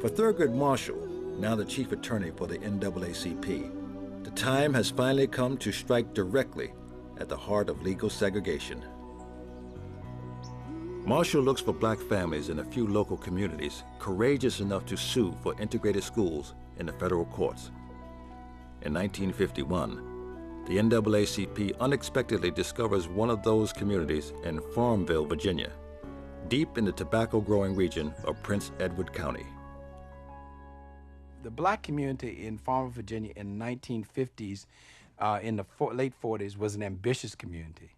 For Thurgood Marshall, now the chief attorney for the NAACP, the time has finally come to strike directly at the heart of legal segregation. Marshall looks for black families in a few local communities courageous enough to sue for integrated schools in the federal courts. In 1951, the NAACP unexpectedly discovers one of those communities in Farmville, Virginia, deep in the tobacco-growing region of Prince Edward County. The black community in Farmville, Virginia in the 1950s, in the late 40s, was an ambitious community.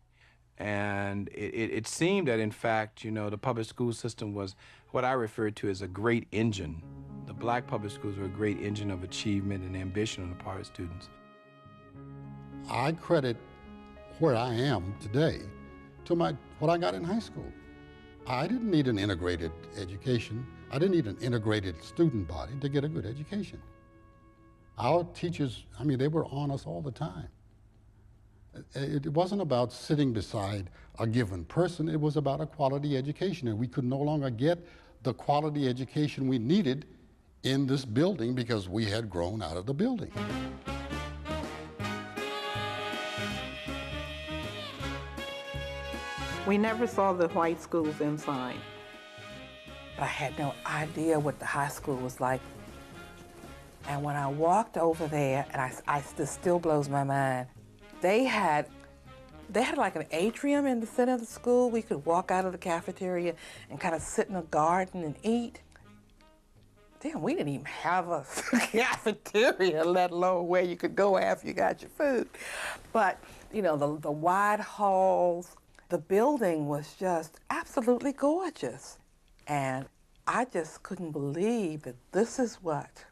And it seemed that, in fact, you know, the public school system was what I refer to as a great engine. The black public schools were a great engine of achievement and ambition on the part of students. I credit where I am today to what I got in high school. I didn't need an integrated education. I didn't need an integrated student body to get a good education. Our teachers, I mean, they were on us all the time. It wasn't about sitting beside a given person, it was about a quality education, and we could no longer get the quality education we needed in this building because we had grown out of the building. We never saw the white schools inside. I had no idea what the high school was like. And when I walked over there, and this still blows my mind, they had like an atrium in the center of the school. We could walk out of the cafeteria and kind of sit in a garden and eat. Damn, we didn't even have a cafeteria, let alone where you could go after you got your food. But, you know, the wide halls, the building was just absolutely gorgeous. And I just couldn't believe that this is what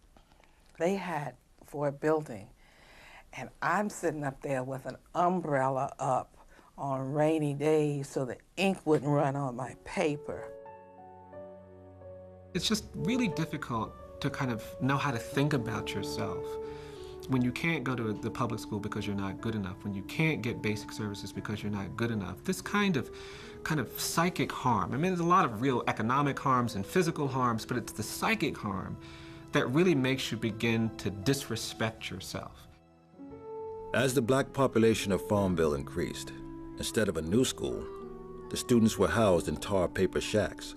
they had for a building. And I'm sitting up there with an umbrella up on rainy days so the ink wouldn't run on my paper. It's just really difficult to kind of know how to think about yourself when you can't go to the public school because you're not good enough, when you can't get basic services because you're not good enough. This kind of psychic harm. I mean, there's a lot of real economic harms and physical harms, but it's the psychic harm that really makes you begin to disrespect yourself. As the black population of Farmville increased, instead of a new school, the students were housed in tar paper shacks.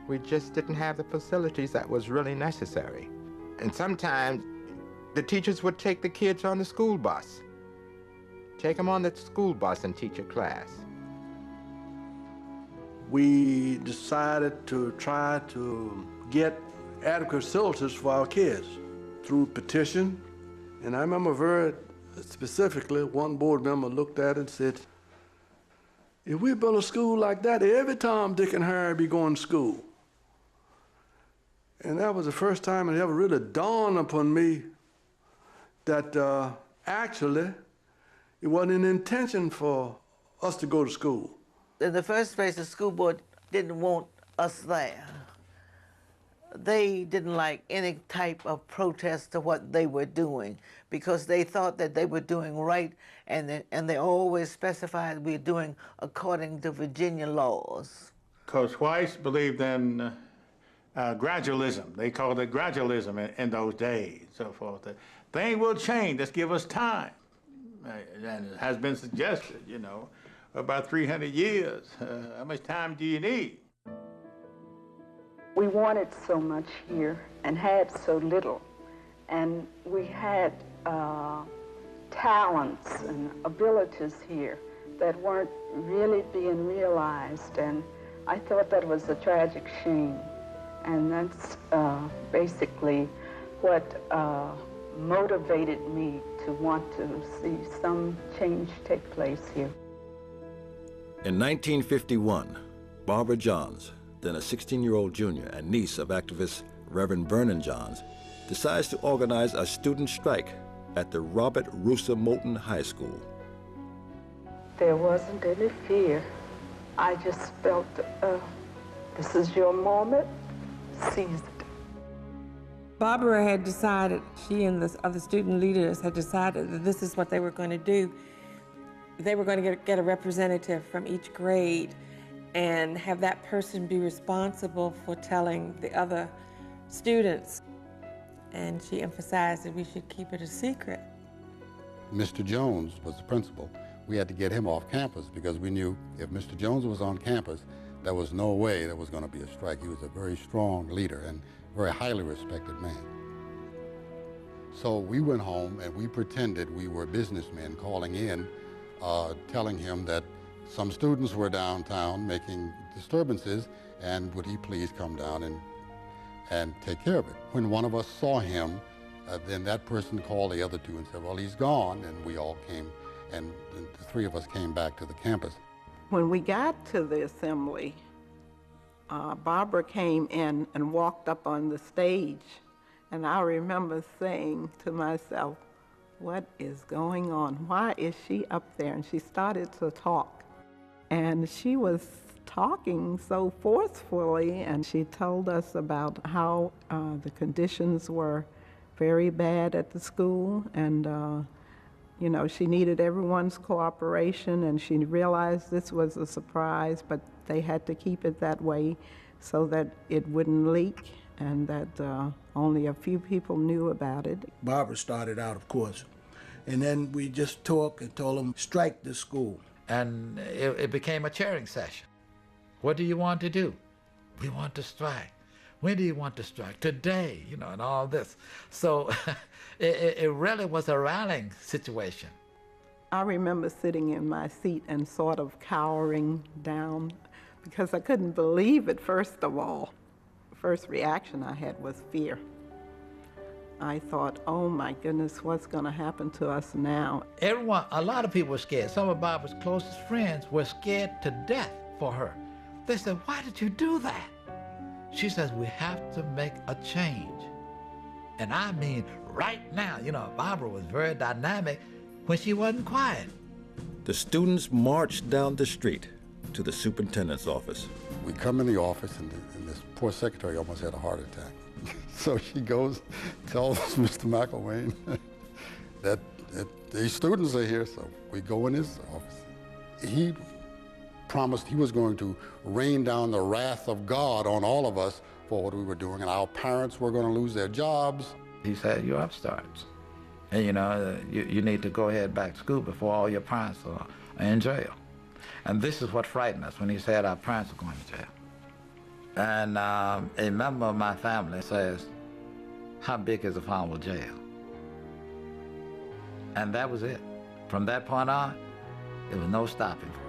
We just didn't have the facilities that was really necessary. And sometimes the teachers would take the kids on the school bus. Take them on the school bus and teach a class. We decided to try to get adequate facilities for our kids through petition. And I remember very specifically, one board member looked at it and said, if we build a school like that, every Tom, Dick, and Harry be going to school. And that was the first time it ever really dawned upon me that actually it wasn't an intention for us to go to school. In the first place, the school board didn't want us there. They didn't like any type of protest to what they were doing because they thought that they were doing right, and they always specified we're doing according to Virginia laws. Because whites believed in gradualism. They called it gradualism in those days, so forth. Things will change, just give us time. And it has been suggested, you know, about 300 years. How much time do you need? We wanted so much here and had so little. And we had talents and abilities here that weren't really being realized. And I thought that was a tragic shame. And that's basically what motivated me to want to see some change take place here. In 1951, Barbara Johns, then a 16-year-old junior and niece of activist Reverend Vernon Johns, decides to organize a student strike at the Robert Russa Moulton High School. There wasn't any fear. I just felt, this is your moment, seize it. Barbara had decided, she and the other student leaders had decided that this is what they were going to do. They were going to get a representative from each grade and have that person be responsible for telling the other students. And she emphasized that we should keep it a secret. Mr. Jones was the principal. We had to get him off campus because we knew if Mr. Jones was on campus, there was no way there was going to be a strike. He was a very strong leader and very highly respected man. So we went home and we pretended we were businessmen calling in, telling him that some students were downtown making disturbances, and would he please come down and take care of it. When one of us saw him, then that person called the other two and said, well, he's gone, and we all came, and the three of us came back to the campus. When we got to the assembly, Barbara came in and walked up on the stage, and I remember saying to myself, what is going on? Why is she up there? And she started to talk, and she was talking so forcefully, and she told us about how the conditions were very bad at the school, and you know, she needed everyone's cooperation, and she realized this was a surprise, but they had to keep it that way so that it wouldn't leak, and that only a few people knew about it. Barbara started out, of course, and then we just talked and told them, strike the school. And it became a cheering session. What do you want to do? We want to strike. When do you want to strike? Today, you know, and all this. So it really was a rallying situation. I remember sitting in my seat and sort of cowering down because I couldn't believe it, first of all. The first reaction I had was fear. I thought, oh my goodness, what's going to happen to us now? Everyone, a lot of people were scared. Some of Barbara's closest friends were scared to death for her. They said, why did you do that? She says, we have to make a change. And I mean, right now, you know, Barbara was very dynamic when she wasn't quiet. The students marched down the street to the superintendent's office. We come in the office, and this poor secretary almost had a heart attack. So she goes, tells Mr. McElwain that these students are here, so we go in his office. He promised he was going to rain down the wrath of God on all of us for what we were doing, and our parents were going to lose their jobs. He said, you're upstarts. And you know, you need to go ahead back to school before all your parents are in jail. And this is what frightened us when he said our parents are going to jail. And a member of my family says, how big is the Farmville jail? And that was it. From that point on, there was no stopping for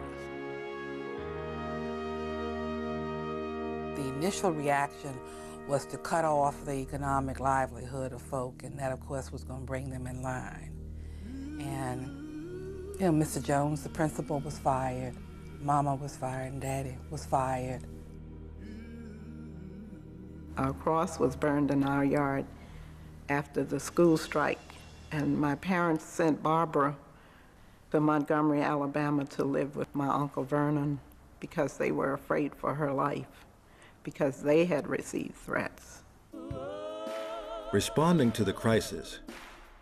us. The initial reaction was to cut off the economic livelihood of folk, and that, of course, was going to bring them in line. And, you know, Mr. Jones, the principal, was fired. Mama was fired, and Daddy was fired. Our cross was burned in our yard after the school strike, and my parents sent Barbara to Montgomery, Alabama to live with my Uncle Vernon because they were afraid for her life, because they had received threats. Responding to the crisis,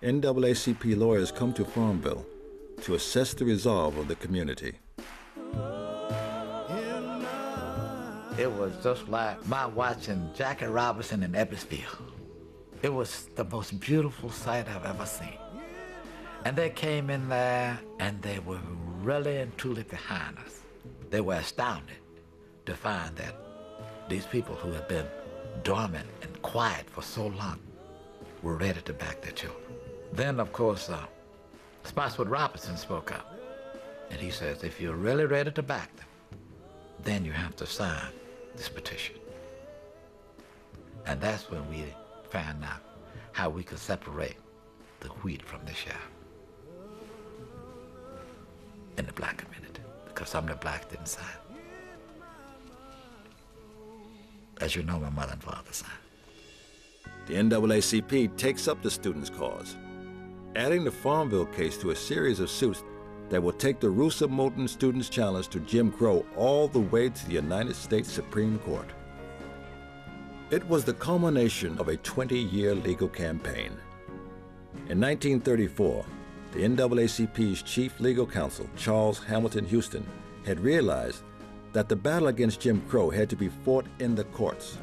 NAACP lawyers come to Farmville to assess the resolve of the community. It was just like my watching Jackie Robinson in Ebbsfield. It was the most beautiful sight I've ever seen. And they came in there, and they were really and truly behind us. They were astounded to find that these people who had been dormant and quiet for so long were ready to back their children. Then, of course, Spotswood Robinson spoke up. And he says, if you're really ready to back them, then you have to sign this petition. And that's when we found out how we could separate the wheat from the chaff in the black community, because some of the blacks didn't sign. As you know, my mother and father signed. The NAACP takes up the students' cause, adding the Farmville case to a series of suits that will take the Russa-Moulton Students' Challenge to Jim Crow all the way to the United States Supreme Court. It was the culmination of a 20-year legal campaign. In 1934, the NAACP's chief legal counsel, Charles Hamilton Houston, had realized that the battle against Jim Crow had to be fought in the courts,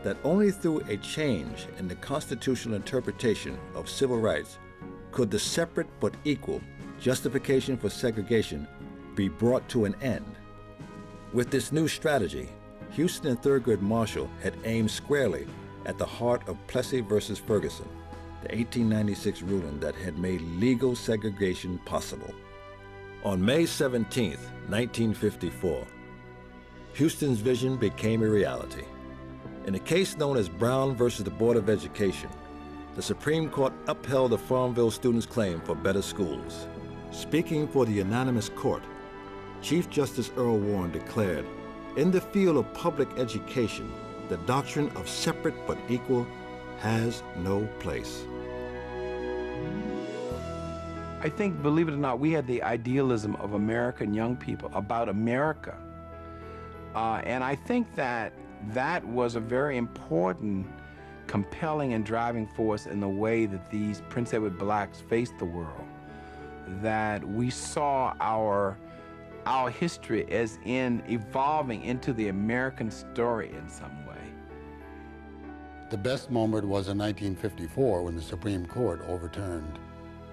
that only through a change in the constitutional interpretation of civil rights could the separate but equal justification for segregation be brought to an end. With this new strategy, Houston and Thurgood Marshall had aimed squarely at the heart of Plessy versus Ferguson, the 1896 ruling that had made legal segregation possible. On May 17, 1954, Houston's vision became a reality. In a case known as Brown versus the Board of Education, the Supreme Court upheld the Farmville students' claim for better schools. Speaking for the unanimous court, Chief Justice Earl Warren declared, "In the field of public education, the doctrine of separate but equal has no place." I think, believe it or not, we had the idealism of American young people about America. And I think that that was a very important, compelling and driving force in the way that these Prince Edward Blacks faced the world. That we saw our history as in evolving into the American story in some way. The best moment was in 1954 when the Supreme Court overturned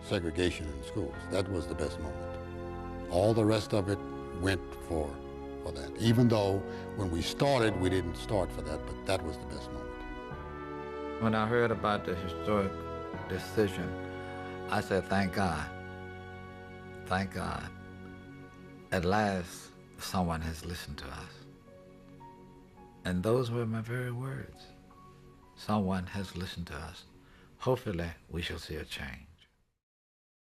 segregation in schools. That was the best moment. All the rest of it went for that. Even though when we started, we didn't start for that, but that was the best moment. When I heard about the historic decision, I said, thank God. Thank God. At last, someone has listened to us. And those were my very words. Someone has listened to us. Hopefully, we shall see a change.